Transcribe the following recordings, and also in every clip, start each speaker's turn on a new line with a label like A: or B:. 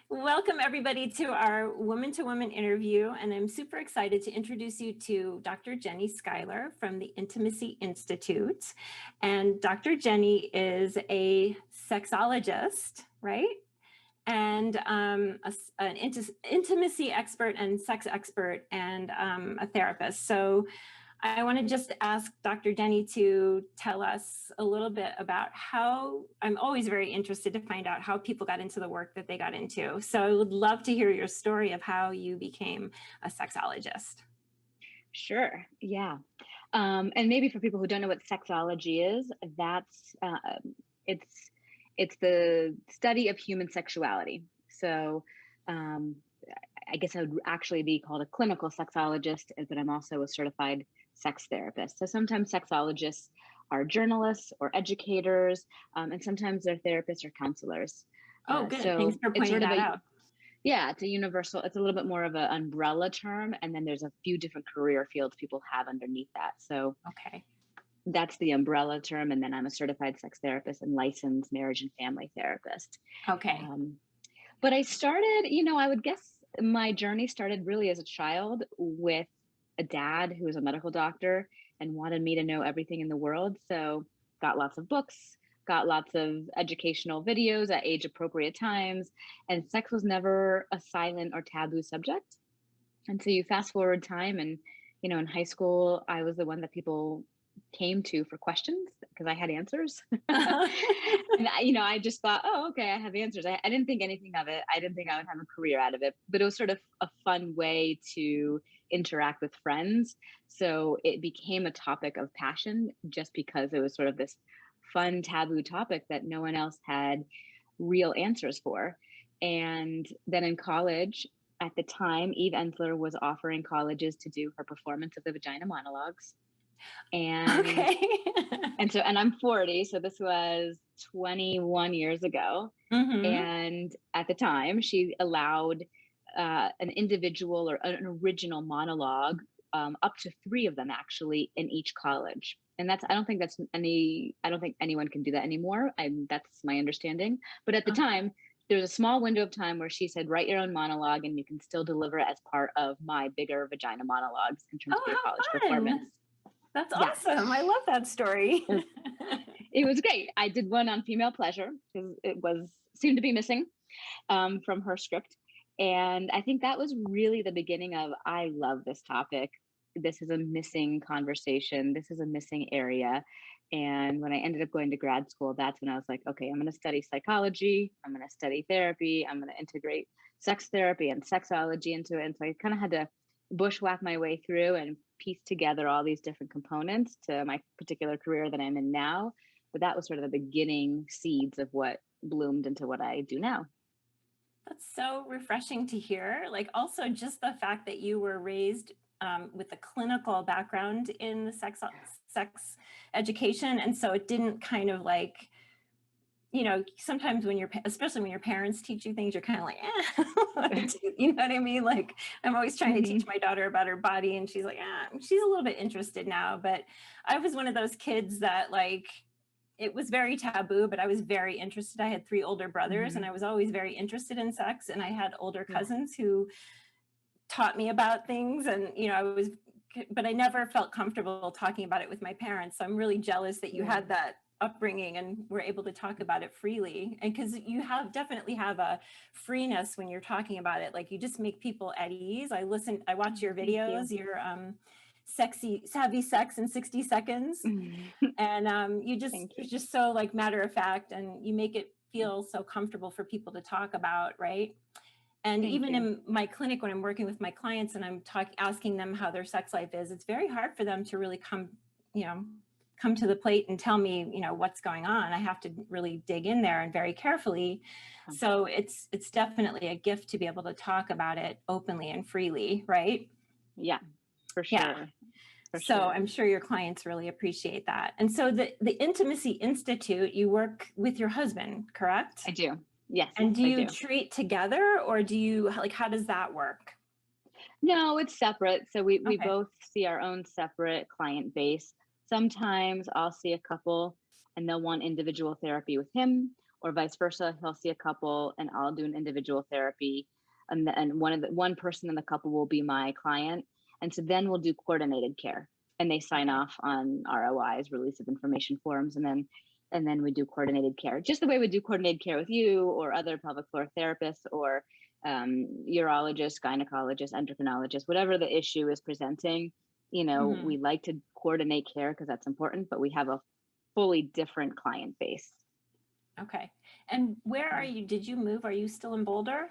A: Welcome everybody to our woman to woman interview, and I'm super excited to introduce you to Dr. Jenni Skylar from the Intimacy Institute. And Dr. Jenni is a sexologist, right? And an intimacy expert and sex expert and a therapist. So I want to just ask Dr. Jenni to tell us a little bit about how, I'm always very interested to find out how people got into the work that they got into. So I would love to hear your story of how you became a sexologist.
B: Sure. Yeah. And maybe for people who don't know what sexology is, it's it's the study of human sexuality. So um, I guess I would actually be called a clinical sexologist, but I'm also a certified sex therapist. So sometimes sexologists are journalists or educators, and sometimes they're therapists or counselors.
A: Oh, good. Thanks
B: So
A: for
B: it's
A: pointing
B: sort of
A: that
B: a
A: out.
B: yeah, it's a universal, it's a little bit more of an umbrella term. And then there's a few different career fields people have underneath that. So
A: Okay.
B: that's the umbrella term. And then I'm a certified sex therapist and licensed marriage and family therapist.
A: Okay.
B: Um, but I started, I would guess my journey started really as a child with a dad who was a medical doctor and wanted me to know everything in the world. So got lots of books, got lots of educational videos at age appropriate times, and sex was never a silent or taboo subject. And so you fast forward time and, in high school, I was the one that people came to for questions because I had answers. And I just thought, oh, okay, I have answers. I didn't think anything of it. I didn't think I would have a career out of it, but it was sort of a fun way to interact with friends. So it became a topic of passion just because it was sort of this fun taboo topic that no one else had real answers for. And then in college, at the time, Eve Ensler was offering colleges to do her performance of the vagina monologues. And
A: Okay.
B: and I'm 40, so this was 21 years ago.
A: Mm-hmm.
B: And at the time, she allowed an individual or an original monologue, up to 3 of them actually in each college. And I don't think anyone can do that anymore. That's my understanding. But at the time, there was a small window of time where she said, write your own monologue and you can still deliver it as part of my bigger vagina monologues in terms of
A: Oh,
B: your college
A: how fun.
B: performance.
A: That's
B: Yes.
A: awesome. I love that story.
B: It was great. I did one on female pleasure because seemed to be missing from her script. And I think that was really the beginning of, I love this topic. This is a missing conversation. This is a missing area. And when I ended up going to grad school, that's when I was like, okay, I'm going to study psychology. I'm going to study therapy. I'm going to integrate sex therapy and sexology into it. And so I kind of had to bushwhack my way through and piece together all these different components to my particular career that I'm in now. But that was sort of the beginning seeds of what bloomed into what I do now.
A: That's so refreshing to hear. Like, also just the fact that you were raised with a clinical background in the sex education, and so it didn't kind of like, sometimes especially when your parents teach you things, you're kind of like, you know what I mean? Like, I'm always trying to teach my daughter about her body, and she's like, she's a little bit interested now. But I was one of those kids that like, it was very taboo, but I was very interested. I had 3 older brothers, and I was always very interested in sex. And I had older cousins who taught me about things. And, but I never felt comfortable talking about it with my parents. So I'm really jealous that you had that upbringing and were able to talk about it freely. And because you definitely have a freeness when you're talking about it. Like, you just make people at ease. I watch your videos, your sexy savvy sex in 60 seconds. And you're just so like matter of fact, and you make it feel so comfortable for people to talk about, right? And even in my clinic, when I'm working with my clients and I'm asking them how their sex life is, it's very hard for them to really come to the plate and tell me, what's going on. I have to really dig in there and very carefully. So it's definitely a gift to be able to talk about it openly and freely, right?
B: Yeah, for sure.
A: Yeah. So I'm sure your clients really appreciate that. And so the Intimacy Institute, you work with your husband, correct?
B: I do. Yes.
A: And do you treat together, or do you, like, how does that work?
B: No, it's separate. So we both see our own separate client base. Sometimes I'll see a couple and they'll want individual therapy with him, or vice versa. He'll see a couple and I'll do an individual therapy. And one person in the couple will be my client. And so then we'll do coordinated care, and they sign
A: Okay.
B: off on ROIs, release of information forms, and then we do coordinated care, just the way we do coordinated care with you or other pelvic floor therapists or urologist, gynecologist, endocrinologist, whatever the issue is presenting.
A: Hmm.
B: We like to coordinate care because that's important, but we have a fully different client base.
A: Okay. And where are
B: Yeah.
A: you? Did you move? Are you still in Boulder?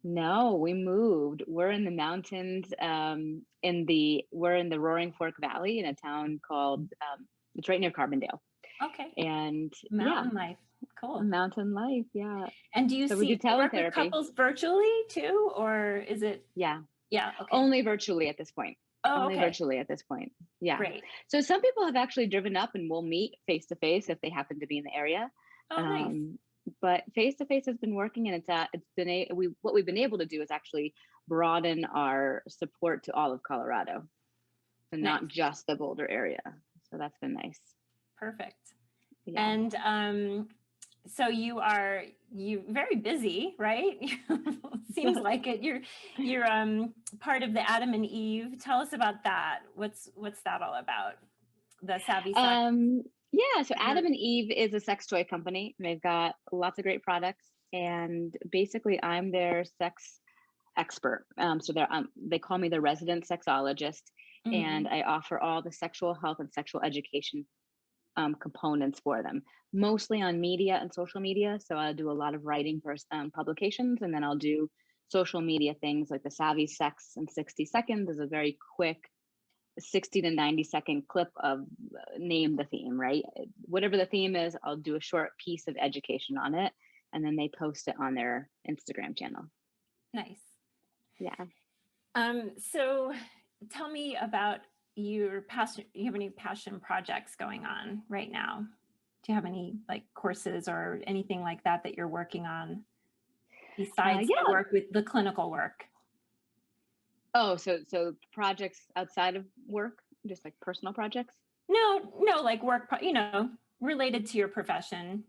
B: No, we moved. We're in the mountains. We're in the Roaring Fork Valley in a town called. It's right near Carbondale,
A: Okay.
B: and yeah,
A: Mountain life. Cool.
B: mountain life. Yeah.
A: And do you
B: So we do
A: see, do you work with
B: teletherapy.
A: couples virtually too, or is it?
B: Yeah,
A: Yeah. Okay.
B: only virtually at this point.
A: Oh,
B: Only
A: okay.
B: virtually at this point. Yeah.
A: Great.
B: So some people have actually driven up and we'll meet face to face if they happen to be in the area.
A: Oh, nice.
B: Um, but face to face has been working, and what we've been able to do is actually broaden our support to all of Colorado and not
A: Nice.
B: just the Boulder area. So that's been nice.
A: Perfect.
B: Yeah.
A: And so you very busy, right? Seems like it. You're part of the Adam and Eve. Tell us about that. What's that all about? The Savvy Sex
B: yeah, so Adam
A: group.
B: and Eve is a sex toy company. They've got lots of great products, and basically I'm their sex expert. So they call me the resident sexologist, and
A: Hmm.
B: I offer all the sexual health and sexual education components for them, mostly on media and social media. So I'll do a lot of writing for publications, and then I'll do social media things like the Savvy Sex in 60 Seconds is a very quick 60 to 90-second clip of name the theme, right? Whatever the theme is, I'll do a short piece of education on it, and then they post it on their Instagram channel.
A: Nice.
B: Yeah.
A: So tell me about your passion. You have any passion projects going on right now? Do you have any like courses or anything like that that you're working on besides the
B: Yeah.
A: work with the clinical work?
B: Oh, so projects outside of work, just like personal projects?
A: No, like work, related to your profession.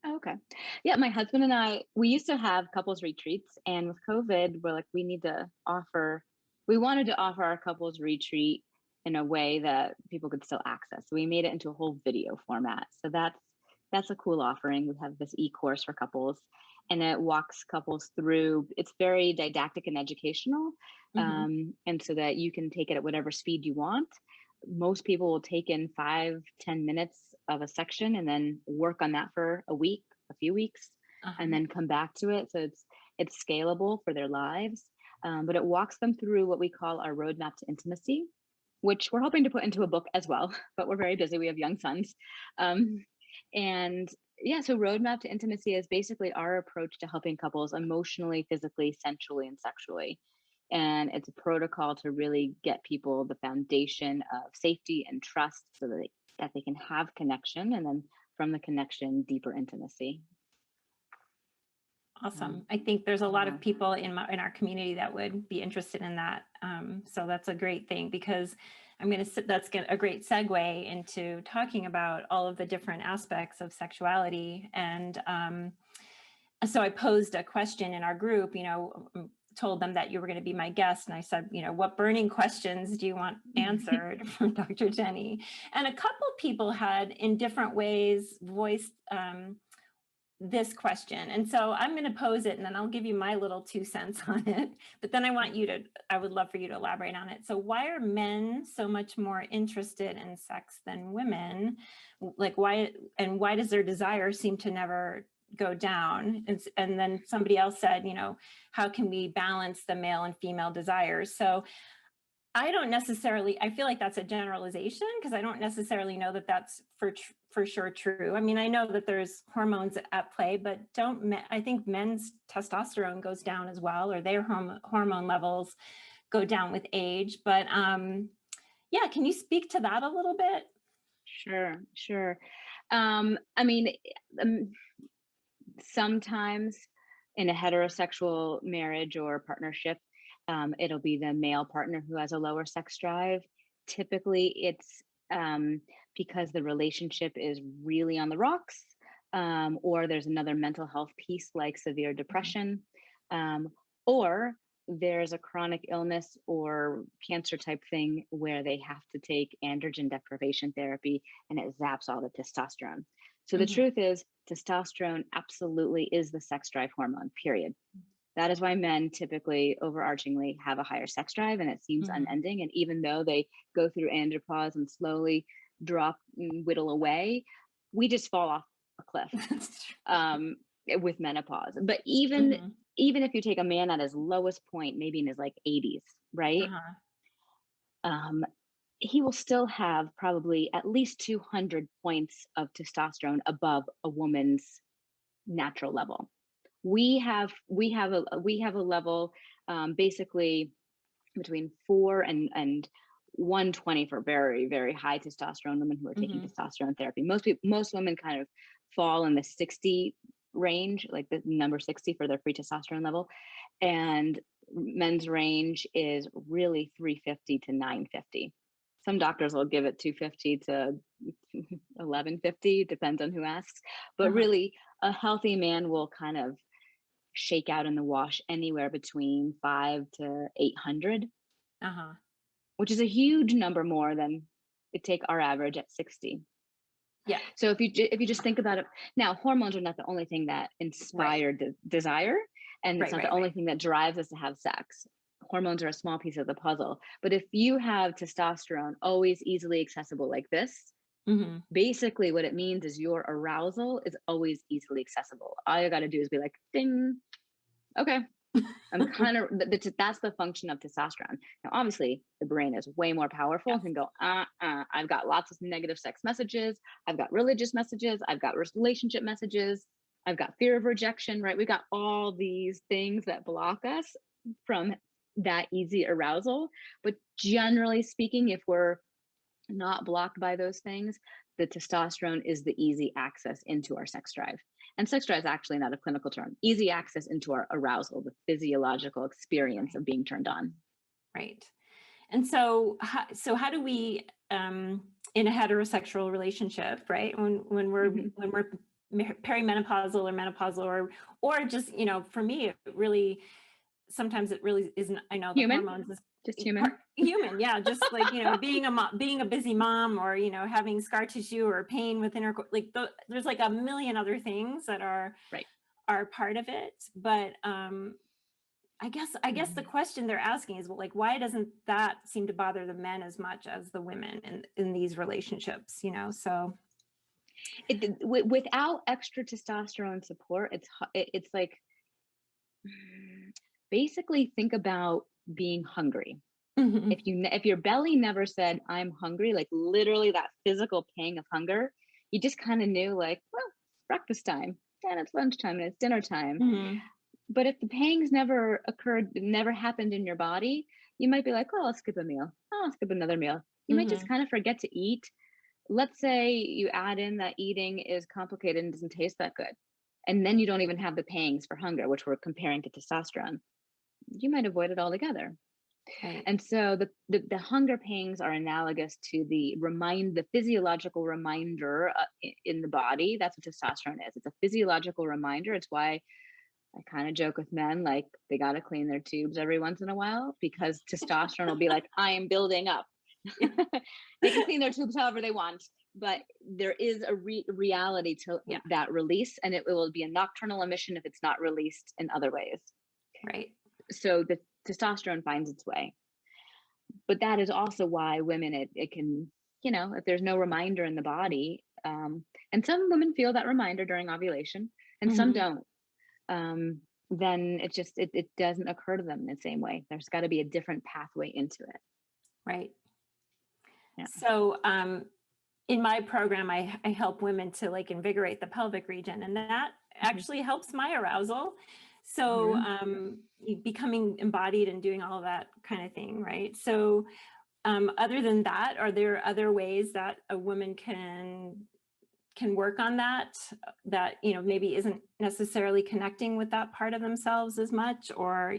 B: Oh, okay. Yeah, my husband and I, we used to have couples retreats, and with COVID, we're like, we wanted to offer our couples retreat in a way that people could still access. So we made it into a whole video format. So that's a cool offering. We have this e-course for couples, and it walks couples through. It's very didactic and educational,
A: Hmm.
B: and so that you can take it at whatever speed you want. Most people will take in 5-10 minutes of a section and then work on that for a week, a few weeks, and
A: Uh-huh.
B: then come back to it. So it's scalable for their lives, but it walks them through what we call our roadmap to intimacy, which we're hoping to put into a book as well. But we're very busy. We have young sons, and yeah. So roadmap to intimacy is basically our approach to helping couples emotionally, physically, sensually, and sexually. And it's a protocol to really get people the foundation of safety and trust so that they can have connection, and then from the connection, deeper intimacy.
A: Awesome.
B: Um,
A: I think there's a lot
B: yeah.
A: of people in our community that would be interested in that. So that's a great thing because a great segue into talking about all of the different aspects of sexuality. And so I posed a question in our group, told them that you were going to be my guest. And I said, what burning questions do you want answered from Dr. Jenni? And a couple people had in different ways voiced this question. And so I'm going to pose it and then I'll give you my little 2 cents on it. But then I would love for you to elaborate on it. So why are men so much more interested in sex than women? Like why does their desire seem to never go down? And then somebody else said, how can we balance the male and female desires? So I feel like that's a generalization because I don't necessarily know that that's for sure true. I mean, I know that there's hormones at play, but I think men's testosterone goes down as well, or their hormone levels go down with age. But yeah, can you speak to that a little bit?
B: Sure. I mean, um, sometimes in a heterosexual marriage or partnership, it'll be the male partner who has a lower sex drive. Typically, it's because the relationship is really on the rocks. or there's another mental health piece like severe depression, or there's a chronic illness or cancer type thing where they have to take androgen deprivation therapy and it zaps all the testosterone. So the
A: Mhm.
B: truth is, testosterone absolutely is the sex drive hormone, period. That is why men typically, overarchingly, have a higher sex drive, and it seems
A: Mhm.
B: unending. And even though they go through andropause and slowly drop and whittle away, we just fall off a cliff
A: That's true.
B: um, with menopause. But even
A: Mhm.
B: even if you take a man at his lowest point, maybe in his like 80s, right?
A: Uh-huh.
B: Um, he will still have probably at least 200 points of testosterone above a woman's natural level. We have a level, basically between 4 and 120 for very, very high testosterone women who are taking
A: Mhm.
B: testosterone therapy. Most women kind of fall in the 60 range, like the number 60 for their free testosterone level. And men's range is really 350 to 950. Some doctors will give it 250 to 1150, depends on who asks. But
A: Uh-huh.
B: really, a healthy man will kind of shake out in the wash anywhere between 5 to 800,
A: Uh-huh.
B: which is a huge number more than it take our average at 60.
A: Yeah.
B: So if you just think about it, now hormones are not the only thing that
A: Right.
B: inspire desire, and it's
A: Right,
B: not the
A: right,
B: only
A: right.
B: thing that drives us to have sex. Hormones are a small piece of the puzzle, but if you have testosterone always easily accessible like this,
A: Mhm.
B: basically what it means is your arousal is always easily accessible. All you got to do is be like, ding, okay, I'm kind of that's the function of testosterone. Now, obviously, the brain is way more powerful and
A: Yes.
B: can go, I've got lots of negative sex messages, I've got religious messages, I've got relationship messages, I've got fear of rejection, right? We got all these things that block us from that easy arousal. But generally speaking, if we're not blocked by those things, the testosterone is the easy access into our sex drive. And sex drive is actually not a clinical term. Easy access into our arousal, the physiological experience
A: Right.
B: of being turned on.
A: Right. And so, how do we, in a heterosexual relationship, right?
B: Hmm.
A: When we're perimenopausal or menopausal, or just, for me, it really sometimes it really isn't. I know the
B: Human,
A: hormones is
B: just
A: part
B: human.
A: human, yeah. Just like being a busy mom, or having scar tissue or pain within her, like there's like a million other things that
B: Right.
A: are part of it, but I guess the
B: Mhm.
A: question they're asking is, well, like, why doesn't that seem to bother the men as much as the women in these relationships, So,
B: Without extra testosterone support, it's like, basically think about being hungry.
A: mhm,
B: If your belly never said I'm hungry, like literally that physical pang of hunger, you just kind of knew like, well, it's breakfast time and it's lunchtime and it's dinner time.
A: mhm,
B: But if the pangs never occurred, never happened in your body, you might be like, oh, I'll skip a meal. Oh, I'll skip another meal. You might just
A: mhm,
B: kind of forget to eat. Let's say you add in that eating is complicated and doesn't taste that good. And then you don't even have the pangs for hunger, which we're comparing to testosterone. You might avoid it altogether.
A: right,
B: And so the hunger pangs are analogous to the physiological reminder in the body. That's what testosterone is. It's a physiological reminder. It's why I kind of joke with men, like they got to clean their tubes every once in a while because testosterone will be like, I am building up.
A: yeah,
B: They can clean their tubes however they want, but there is a reality to
A: yeah,
B: that release, and it will be a nocturnal emission if it's not released in other ways.
A: right,
B: So the testosterone finds its way. But that is also why women, it can, if there's no reminder in the body, and some women feel that reminder during ovulation and some
A: mhm,
B: don't, then it doesn't occur to them in the same way. There's got to be a different pathway into it.
A: right.
B: Yeah.
A: So, in my program, I help women to like invigorate the pelvic region, and that
B: Hmm.
A: actually helps my arousal. So,
B: Hmm.
A: becoming embodied and doing all that kind of thing, right? So, other than that, are there other ways that a woman can work on that maybe isn't necessarily connecting with that part of themselves as much, or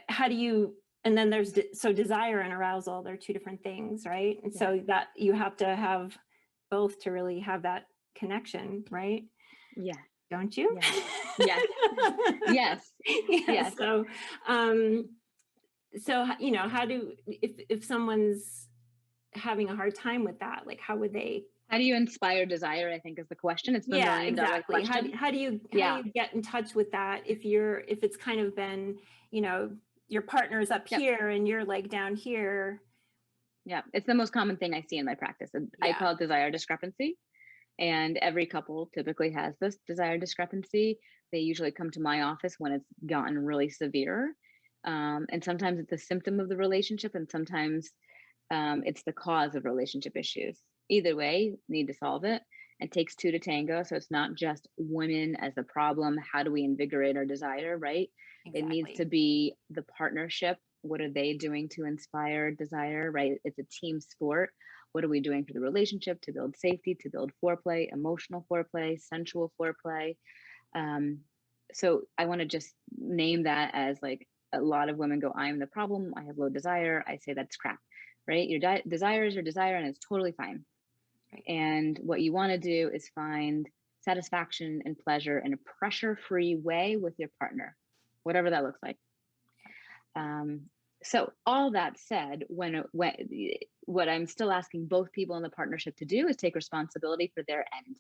A: how do you, and then so desire and arousal, they're two different things, right? And
B: Yeah.
A: so that you have to have both to really have that connection, right?
B: Yeah.
A: Don't you?
B: Yes. Yes. Yes.
A: Yeah.
B: Yes.
A: Um, so, you know, how do, if someone's having a hard time with that, like, how would they?
B: How do you inspire desire, I think is the question. It's the
A: Yeah,
B: $1,000,000
A: exactly.
B: question.
A: How do you,
B: Yeah.
A: get in touch with that if it's kind of been, you know, your partner's up
B: Yep.
A: here and you're like down here?
B: Yeah. It's the most common thing I see in my practice. And I
A: Yeah.
B: call it desire discrepancy. And every couple typically has this desire discrepancy. They usually come to my office when it's gotten really severe. And sometimes it's a symptom of the relationship, and sometimes it's the cause of relationship issues. Either way, need to solve it. It takes two to tango. So it's not just women as the problem. How do we invigorate our desire, right? It needs
A: Exactly.
B: to be the partnership. What are they doing to inspire desire, right? It's a team sport. What are we doing for the relationship to build safety, to build foreplay, emotional foreplay, sensual foreplay? Um, so I want to just name that as like a lot of women go, I'm the problem. I have low desire. I say that's crap, right? Your desire is your desire and it's totally fine.
A: Right.
B: And what you want to do is find satisfaction and pleasure in a pressure free way with your partner, whatever that looks like. So all that said, when what I'm still asking both people in the partnership to do is take responsibility for their end.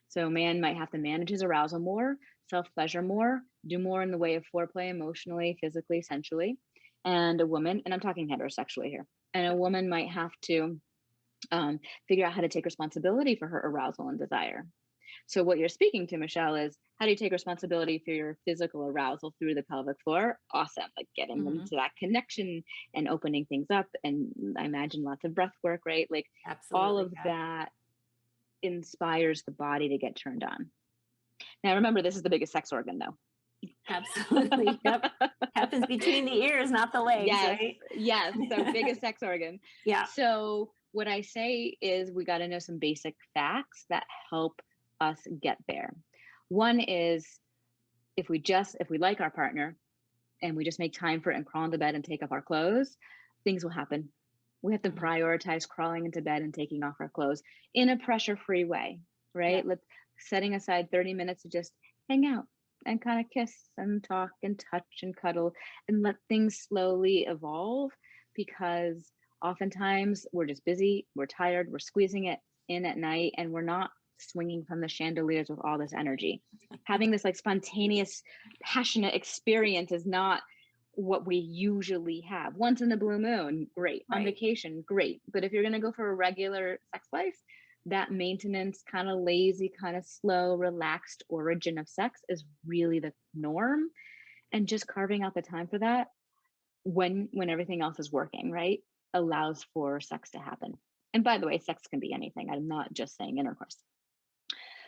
B: So a man might have to manage his arousal more, self-pleasure more, do more in the way of foreplay emotionally, physically, sensually. And a woman, and I'm talking heterosexually here, and a woman might have to figure out how to take responsibility for her arousal and desire. So what you're speaking to, Michele, is how do you take responsibility for your physical arousal through the pelvic floor? Awesome. Like getting them
A: Mhm.
B: to that connection and opening things up. And I imagine lots of breath work, right? Like all
A: Absolutely.
B: of
A: Yeah.
B: that inspires the body to get turned on. Now, remember, this is the biggest sex organ, though.
A: Absolutely. Yep. Happens between the ears, not the legs,
B: Yes,
A: right?
B: yes. So biggest sex organ.
A: Yeah.
B: So what I say is we got to know some basic facts that help us get there. One is if we like our partner and we just make time for it and crawl into bed and take off our clothes, things will happen. We have to
A: Mhm.
B: prioritize crawling into bed and taking off our clothes in a pressure-free way,
A: Yeah.
B: right? Let's setting aside 30 minutes to just hang out and kind of kiss and talk and touch and cuddle and let things slowly evolve, because oftentimes we're just busy, we're tired, we're squeezing it in at night, and we're not swinging from the chandeliers with all this energy. Having this like spontaneous, passionate experience is not what we usually have. Once in a blue moon, great. On
A: Right.
B: vacation, great. But if you're going to go for a regular sex life, that maintenance, kind of lazy, kind of slow, relaxed origin of sex is really the norm. And just carving out the time for that when everything else is working, right, allows for sex to happen. And by the way, sex can be anything. I'm not just saying intercourse.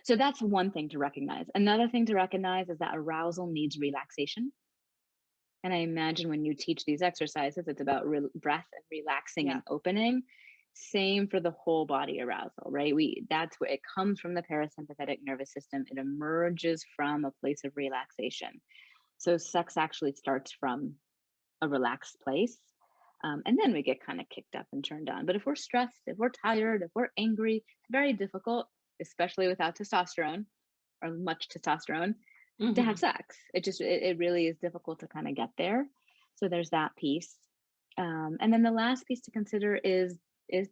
B: So that's one thing to recognize. Another thing to recognize is that arousal needs relaxation. And I imagine when you teach these exercises, it's about breath and relaxing
A: Yeah.
B: and opening. Same for the whole body arousal, right? That's where it comes from, the parasympathetic nervous system. It emerges from a place of relaxation. So sex actually starts from a relaxed place. And then we get kind of kicked up and turned on. But if we're stressed, if we're tired, if we're angry, it's very difficult, especially without testosterone or much testosterone, to have
A: Mhm.
B: sex. It really is difficult to kind of get there. So there's that piece. And then the last piece to consider is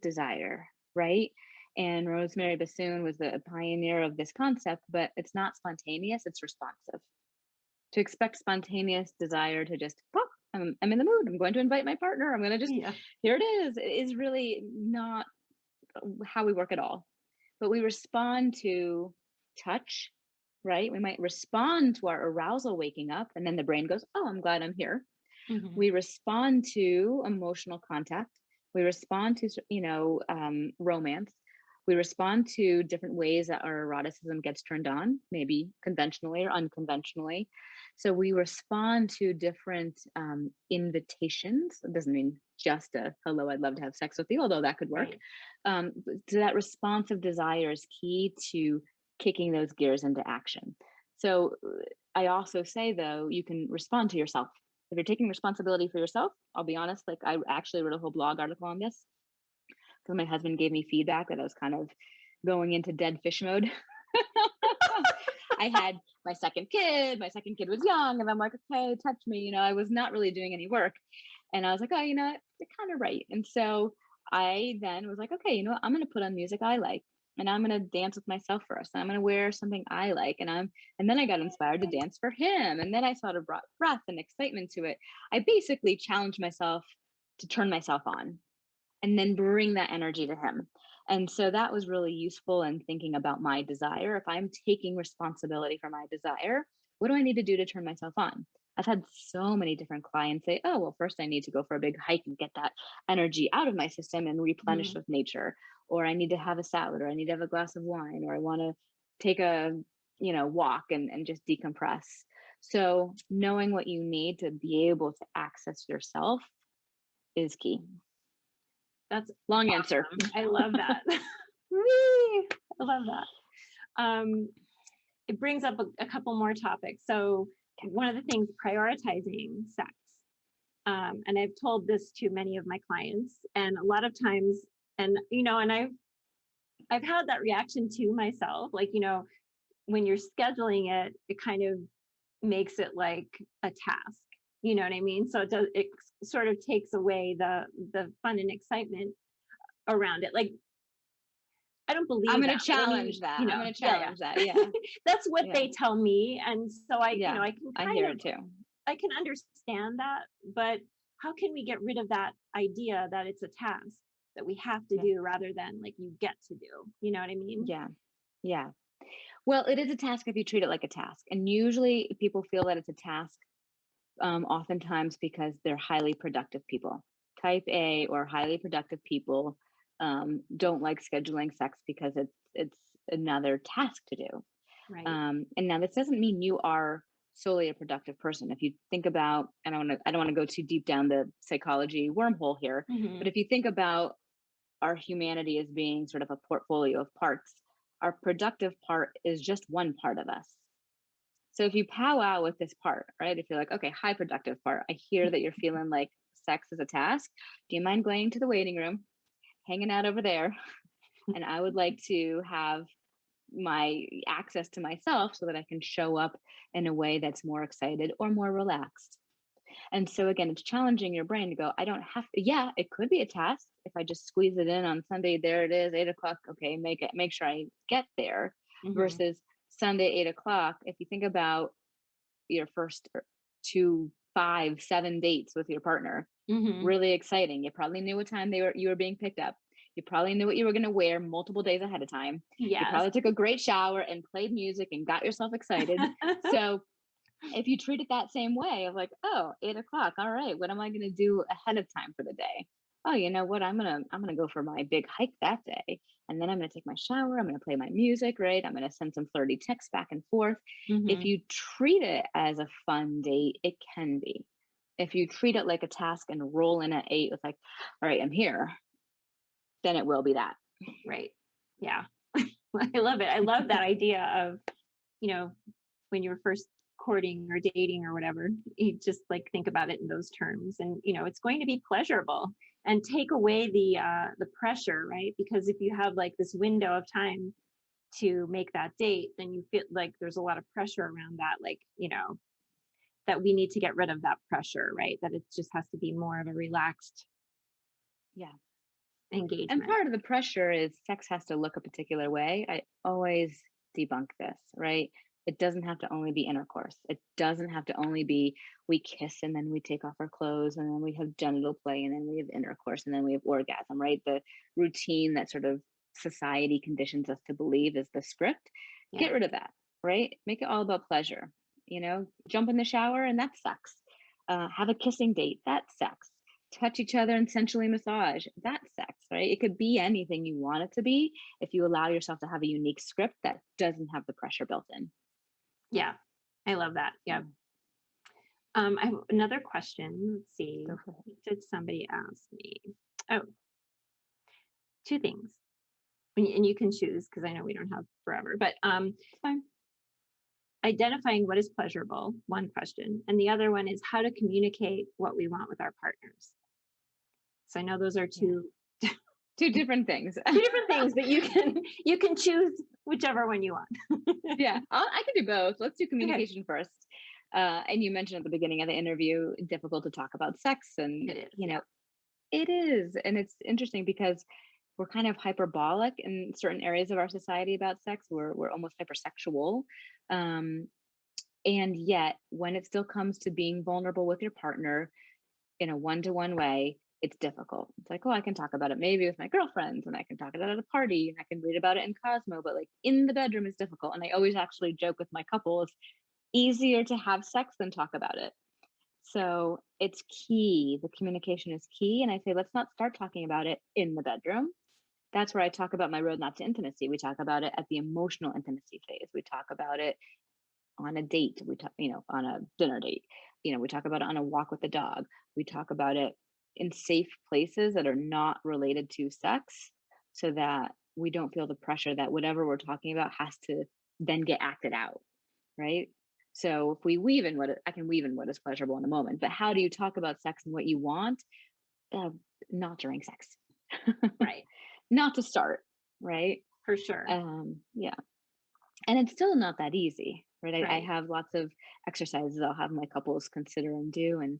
B: desire, right? And Rosemary Bassoon was a pioneer of this concept, but it's not spontaneous, it's responsive. To expect spontaneous desire to just pop, I'm in the mood, I'm going to invite my partner, I'm going to just,
A: Yeah.
B: here it is really not how we work at all. But we respond to touch, right? We might respond to our arousal waking up, and then the brain goes, oh, I'm glad I'm here.
A: Mhm.
B: We respond to emotional contact. We respond to, romance. We respond to different ways that our eroticism gets turned on, maybe conventionally or unconventionally. So we respond to different invitations. It doesn't mean just a hello, I'd love to have sex with you, although that could work.
A: Right.
B: So that responsive desire is key to kicking those gears into action. So I also say, though, you can respond to yourself. If you're taking responsibility for yourself, I'll be honest, like I actually wrote a whole blog article on this because my husband gave me feedback that I was kind of going into dead fish mode. I had my second kid. My second kid was young, and I'm like, okay, touch me. I was not really doing any work. And I was like, oh, you're kind of right. And so I then was like, okay, I'm going to put on music I like, and I'm going to dance with myself first. And I'm going to wear something I like. And then I got inspired to dance for him. And then I sort of brought breath and excitement to it. I basically challenged myself to turn myself on and then bring that energy to him. And so that was really useful in thinking about my desire. If I'm taking responsibility for my desire, what do I need to do to turn myself on? I've had so many different clients say, oh, well, first I need to go for a big hike and get that energy out of my system and replenish
A: Mhm.
B: with nature. Or I need to have a salad, or I need to have a glass of wine, or I want to take a, walk and just decompress. So knowing what you need to be able to access yourself is key.
A: That's
B: Long answer.
A: awesome. I love that. Whee! I love that. It brings up a couple more topics. So one of the things, prioritizing sex. And I've told this to many of my clients, and a lot of times, and I've had that reaction to myself, like, when you're scheduling it, it kind of makes it like a task. You know what I mean? So it sort of takes away the fun and excitement around it. Like, I don't
B: I'm
A: believe
B: going
A: that,
B: to
A: but I mean,
B: challenge that. I'm going to
A: yeah,
B: challenge that. Yeah.
A: yeah. That's what
B: Yeah.
A: they tell me. And so
B: Yeah.
A: I can
B: I
A: kind
B: hear
A: of,
B: it too.
A: I can understand that, but how can we get rid of that idea that it's a task that we have to
B: Yeah.
A: do rather than like you get to do? You know what I mean?
B: Yeah. Yeah. Well, it is a task if you treat it like a task. And usually people feel that it's a task, oftentimes because they're highly productive people. Type A or highly productive people don't like scheduling sex because it's another task to do.
A: Right.
B: And now this doesn't mean you are solely a productive person. If you think about, and I don't want to go too deep down the psychology wormhole here, but
A: Hmm.
B: if you think about our humanity as being sort of a portfolio of parts, our productive part is just one part of us. So if you powwow with this part, right? If you're like, okay, high productive part, I hear that you're feeling like sex is a task. Do you mind going to the waiting room, hanging out over there? And I would like to have my access to myself so that I can show up in a way that's more excited or more relaxed. And so again, it's challenging your brain to go, I don't have to, yeah, it could be a task. If I just squeeze it in on Sunday, there it is, 8 o'clock. Okay, make sure I get there
A: Hmm.
B: versus Sunday, 8 o'clock. If you think about your first 2, 5, 7 dates with your partner,
A: Hmm.
B: really exciting. You probably knew what time you were being picked up. You probably knew what you were going to wear multiple days ahead of time. You
A: Yes.
B: probably took a great shower and played music and got yourself excited. So if you treat it that same way of like, oh, 8 o'clock, all right, what am I going to do ahead of time for the day? Oh, you know what? I'm gonna go for my big hike that day, and then I'm gonna take my shower. I'm gonna play my music, right? I'm gonna send some flirty texts back and forth. If
A: Hmm.
B: you treat it as a fun date, it can be. If you treat it like a task and roll in at 8 with like, all right, I'm here, then it will be that.
A: Right. Yeah. I love it. I love that idea of, you know, when you were first courting or dating or whatever, you just like think about it in those terms, and it's going to be pleasurable and take away the pressure, right? Because if you have like this window of time to make that date, then you feel like there's a lot of pressure around that, like, that we need to get rid of that pressure, right? That it just has to be more of a relaxed
B: Yeah. And
A: engagement.
B: part of the pressure is sex has to look a particular way. I always debunk this, right? It doesn't have to only be intercourse. It doesn't have to only be we kiss and then we take off our clothes and then we have genital play and then we have intercourse and then we have orgasm, right? The routine that sort of society conditions us to believe is the script.
A: Yeah.
B: Get rid of that, right? Make it all about pleasure. Jump in the shower and that's sex. Have a kissing date, that's sex. Touch each other and sensually massage, that's sex, right? It could be anything you want it to be if you allow yourself to have a unique script that doesn't have the pressure built in.
A: Yeah. I love that. Yeah.
B: Mm,
A: I have another question. Let's see.
B: go for it.
A: What did somebody ask me? Oh, two things. And you can choose because I know we don't have forever, but
B: It's fine.
A: identifying what is pleasurable, one question. And the other one is how to communicate what we want with our partners. So I know those are
B: Yeah.
A: two
B: Two different things.
A: Two different things, but you can choose whichever one you want.
B: Yeah, I can do both. Let's do
A: Okay.
B: communication first. And you mentioned at the beginning of the interview, difficult to talk about sex, and
A: It is, yeah.
B: it is, and it's interesting because we're kind of hyperbolic in certain areas of our society about sex. We're almost hypersexual, um, and yet when it still comes to being vulnerable with your partner in a one-to-one way, it's difficult. It's like, oh, I can talk about it maybe with my girlfriends, and I can talk about it at a party, and I can read about it in Cosmo, but like in the bedroom is difficult. And I always actually joke with my couples, easier to have sex than talk about it. So it's key. The communication is key. And I say, let's not start talking about it in the bedroom. That's where I talk about my roadmap to intimacy. We talk about it at the emotional intimacy phase. We talk about it on a date. We talk, on a dinner date. We talk about it on a walk with the dog. We talk about it in safe places that are not related to sex, so that we don't feel the pressure that whatever we're talking about has to then get acted out, right? So if we weave in I can weave in what is pleasurable in a moment, but how do you talk about sex and what you want? Uh, Not during sex.
A: Right.
B: Not to start, right?
A: For sure.
B: Yeah. And it's still not that easy, right? I
A: Right.
B: have lots of exercises I'll have my couples consider and do. And,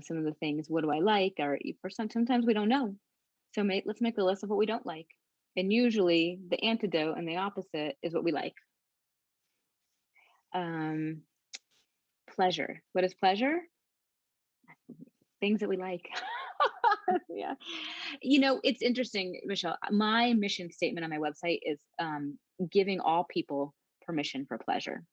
B: some of the things, what do I like? Or sometimes we don't know. So let's make a list of what we don't like. And usually the antidote and the opposite is what we like. Um, Pleasure. What is pleasure? Things that we like. Yeah. It's interesting, Michele. My mission statement on my website is giving all people permission for pleasure.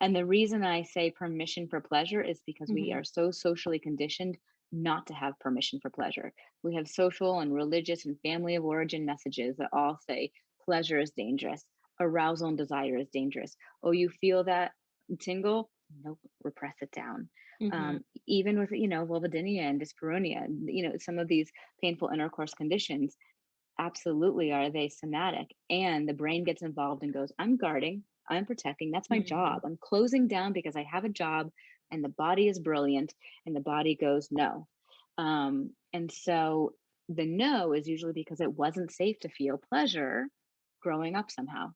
B: And the reason I say permission for pleasure is because we
A: Mhm.
B: are so socially conditioned not to have permission for pleasure. We have social and religious and family of origin messages that all say pleasure is dangerous, arousal and desire is dangerous. Oh, you feel that tingle? Nope, repress it down.
A: Mhm.
B: Even with, vulvodynia and dyspareunia, some of these painful intercourse conditions, absolutely are they somatic. And the brain gets involved and goes, I'm guarding, I'm protecting. That's my
A: Mhm.
B: job. I'm closing down because I have a job, and the body is brilliant. And the body goes, no. And so the no is usually because it wasn't safe to feel pleasure growing up somehow,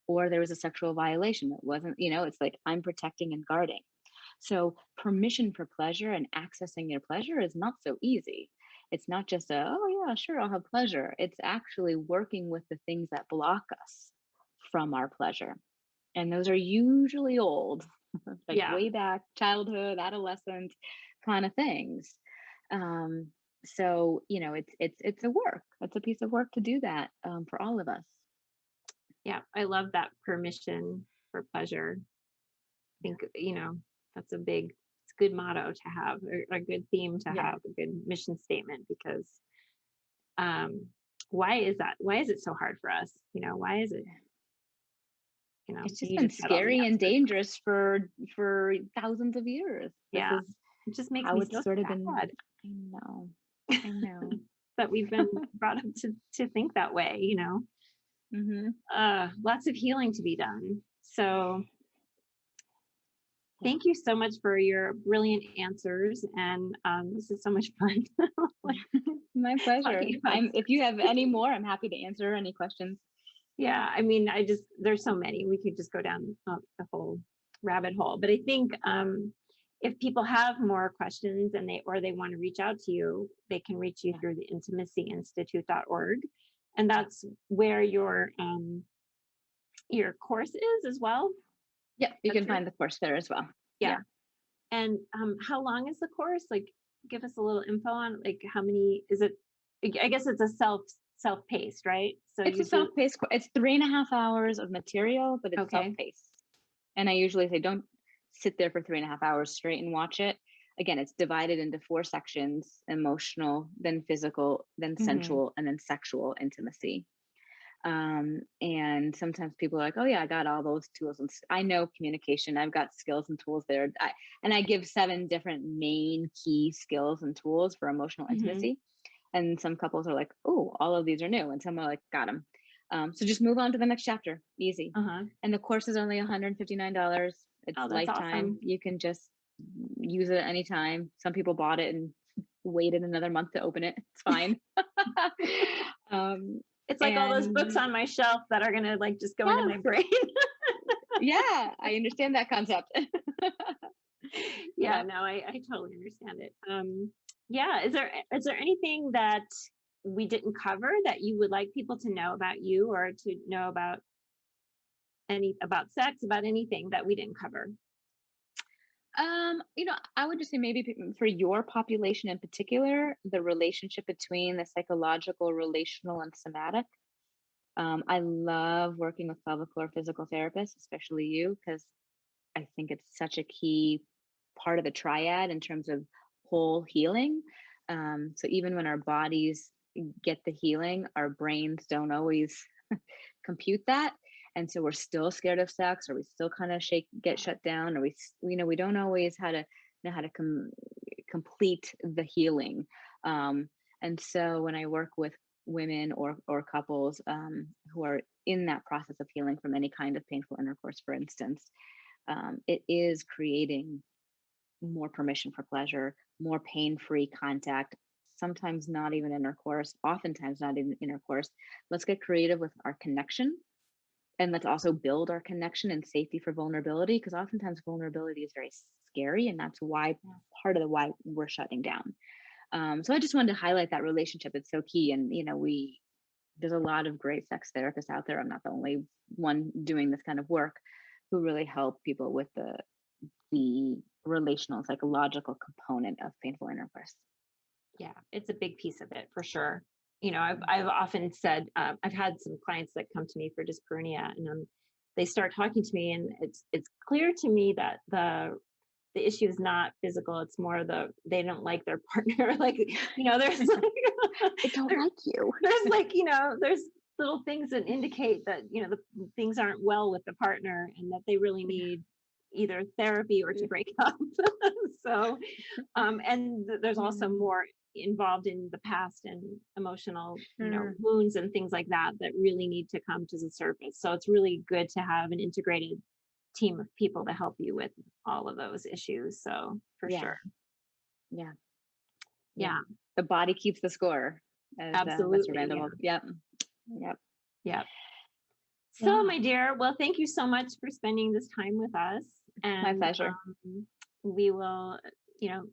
B: or there was a sexual violation that wasn't, it's like I'm protecting and guarding. So permission for pleasure and accessing your pleasure is not so easy. It's not just oh yeah, sure, I'll have pleasure. It's actually working with the things that block us from our pleasure. And those are usually old, like
A: Yeah.
B: way back, childhood, adolescent kind of things. Um, so it's a work. It's a piece of work to do that for all of us.
A: Yeah. I love that permission for pleasure. I think, that's it's a good motto to have, or a good theme to
B: Yeah.
A: have, a good mission statement, because um why is that? Why is it so hard for us? Why is it,
B: It's just
A: you
B: been
A: just had all the
B: scary and
A: answers.
B: dangerous for thousands of years. This
A: Yeah.
B: is
A: It just makes
B: how
A: me
B: it's
A: so
B: sort of been.
A: sad
B: I know. I know.
A: that we've been brought up to think that way,
B: Hmm.
A: lots of healing to be done. So
B: Yeah.
A: thank you so much for your brilliant answers. And this is so much fun. Like,
B: My pleasure.
A: talking about
B: If you have any more, I'm happy to answer any questions.
A: yeah, I mean, there's so many. We could just go down the whole rabbit hole. But I think if people have more questions and they want to reach out to you, they can reach you
B: Yeah.
A: through the intimacyinstitute.org. And
B: Yeah.
A: that's where your course is as well.
B: Yep. You
A: That's
B: can
A: right.
B: find the course there as well.
A: Yeah.
B: Yeah.
A: And how long is the course? Like, give us a little info on like how many is it? I guess it's a self-paced, right? So
B: It's a
A: you do
B: self-paced. It's 3.5 hours of material, but it's
A: okay.
B: self-paced. And I usually say, don't sit there for 3.5 hours straight and watch it. Again, it's divided into 4 sections: emotional, then physical, then
A: Hmm.
B: sensual, and then sexual intimacy. And sometimes people are like, oh yeah, I got all those tools. And I know communication. I've got skills and tools there. And I give 7 different main key skills and tools for emotional
A: Hmm.
B: intimacy. And some couples are like, oh, all of these are new. And some are like, got them. So just move on to the next chapter. Easy.
A: Uh-huh.
B: And the course is only $159. It's
A: Oh, that's
B: lifetime.
A: awesome.
B: You can just use it at any time. Some people bought it and waited another month to open it. It's fine. um,
A: It's like all those books
B: and
A: on my shelf that are gonna like just go into my
B: yes,
A: brain.
B: yeah, I understand that concept.
A: Yeah,
B: Yep.
A: no, I totally understand it. Yeah, is there anything that we didn't cover that you would like people to know about you or to know about sex, about anything that we didn't cover?
B: I would just say maybe for your population in particular, the relationship between the psychological, relational, and somatic. I love working with pelvic floor physical therapists, especially you, because I think it's such a key part of the triad in terms of whole healing. So even when our bodies get the healing, our brains don't always compute that. And so we're still scared of sex, or we still kind of get shut down, or we don't always know how to complete the healing. Um, and so when I work with women or couples who are in that process of healing from any kind of painful intercourse, for instance, it is creating more permission for pleasure, more pain-free contact, sometimes not even intercourse, oftentimes not even intercourse. Let's get creative with our connection, and let's also build our connection and safety for vulnerability, because oftentimes vulnerability is very scary, and that's why part of the why we're shutting down. So I just wanted to highlight that relationship. It's so key. And we there's a lot of great sex therapists out there. I'm not the only one doing this kind of work who really help people with the relational psychological component of painful intercourse.
A: Yeah, it's a big piece of it for sure. I've often said I've had some clients that come to me for dyspareunia, and they start talking to me, and it's clear to me that the issue is not physical. It's more they don't like their partner. Like there's like
B: I don't
A: there,
B: like you.
A: there's like there's little things that indicate that the things aren't well with the partner, and that they really need either therapy or to break up. So and there's also
B: Yeah,
A: more involved in the past and emotional,
B: sure.
A: wounds and things like that that really need to come to the surface. So it's really good to have an integrated team of people to help you with all of those issues. So for
B: Yeah,
A: sure.
B: yeah, yeah.
A: Yeah,
B: The body keeps the score, as Lester
A: absolutely.
B: Vanderbilt. Yep, yep,
A: Yeah. Yeah. So,
B: yeah.
A: my dear, well, thank you so much for spending this time with us.
B: My
A: And
B: pleasure.
A: we will,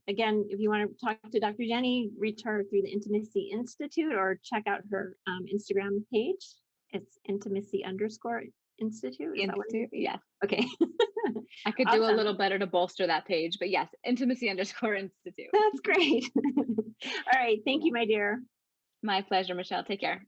A: again, if you want to talk to Dr. Jenni, reach her through the Intimacy Institute or check out her Instagram page. It's intimacy_institute. Is that what it is?
B: Institute. Yes,
A: Okay.
B: I could do a
A: Awesome.
B: little better to bolster that page, but yes, intimacy_institute.
A: That's great. All right. Thank you,
B: Yeah.
A: my dear.
B: My pleasure, Michelle. Take care.